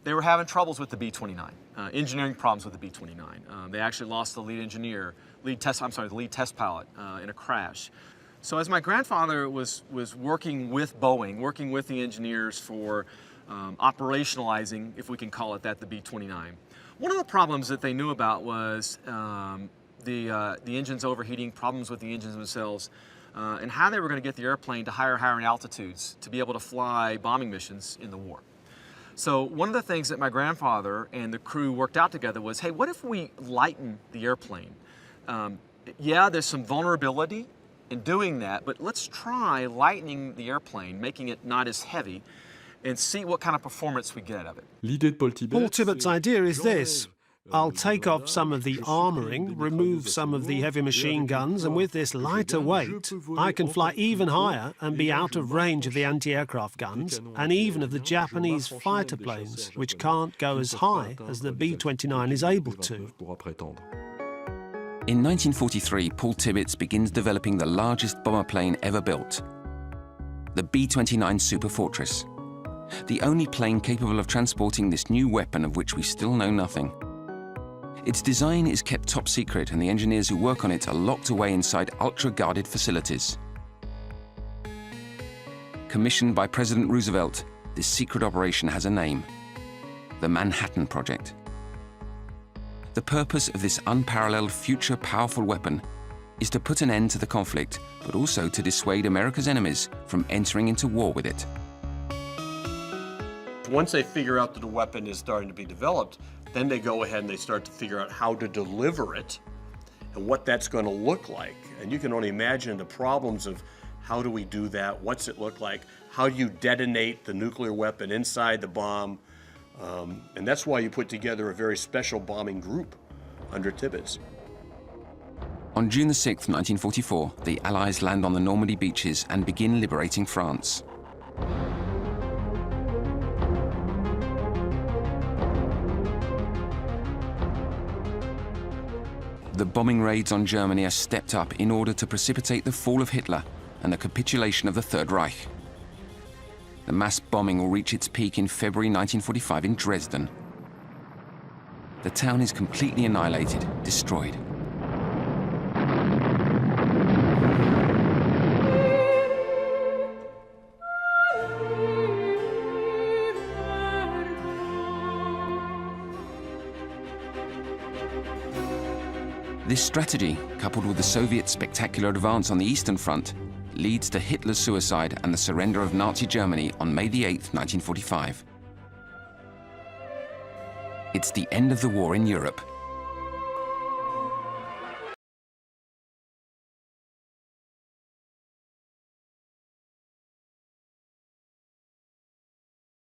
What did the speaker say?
they were having troubles with the B-29, engineering problems with the B-29. They actually lost the lead test pilot in a crash. So as my grandfather was working with Boeing, working with the engineers for operationalizing, if we can call it that, the B-29, one of the problems that they knew about was the engines overheating, problems with the engines themselves, and how they were going to get the airplane to higher altitudes to be able to fly bombing missions in the war. So one of the things that my grandfather and the crew worked out together was, hey, what if we lighten the airplane? Yeah, there's some vulnerability in doing that, but let's try lightening the airplane, making it not as heavy, and see what kind of performance we get out of it. Paul Tibbett's idea is this. I'll take off some of the armouring, remove some of the heavy machine guns, and with this lighter weight, I can fly even higher and be out of range of the anti-aircraft guns and even of the Japanese fighter planes, which can't go as high as the B-29 is able to. In 1943, Paul Tibbets begins developing the largest bomber plane ever built, the B-29 Super Fortress, the only plane capable of transporting this new weapon of which we still know nothing. Its design is kept top secret, and the engineers who work on it are locked away inside ultra-guarded facilities. Commissioned by President Roosevelt, this secret operation has a name: the Manhattan Project. The purpose of this unparalleled future powerful weapon is to put an end to the conflict, but also to dissuade America's enemies from entering into war with it. Once they figure out that the weapon is starting to be developed, then they go ahead and they start to figure out how to deliver it and what that's going to look like. And you can only imagine the problems of how do we do that, what's it look like, how do you detonate the nuclear weapon inside the bomb, and that's why you put together a very special bombing group under Tibbets. On June 6, 1944, the Allies land on the Normandy beaches and begin liberating France. The bombing raids on Germany are stepped up in order to precipitate the fall of Hitler and the capitulation of the Third Reich. The mass bombing will reach its peak in February 1945 in Dresden. The town is completely annihilated, destroyed. This strategy, coupled with the Soviet spectacular advance on the Eastern Front, leads to Hitler's suicide and the surrender of Nazi Germany on May 8, 1945. It's the end of the war in Europe.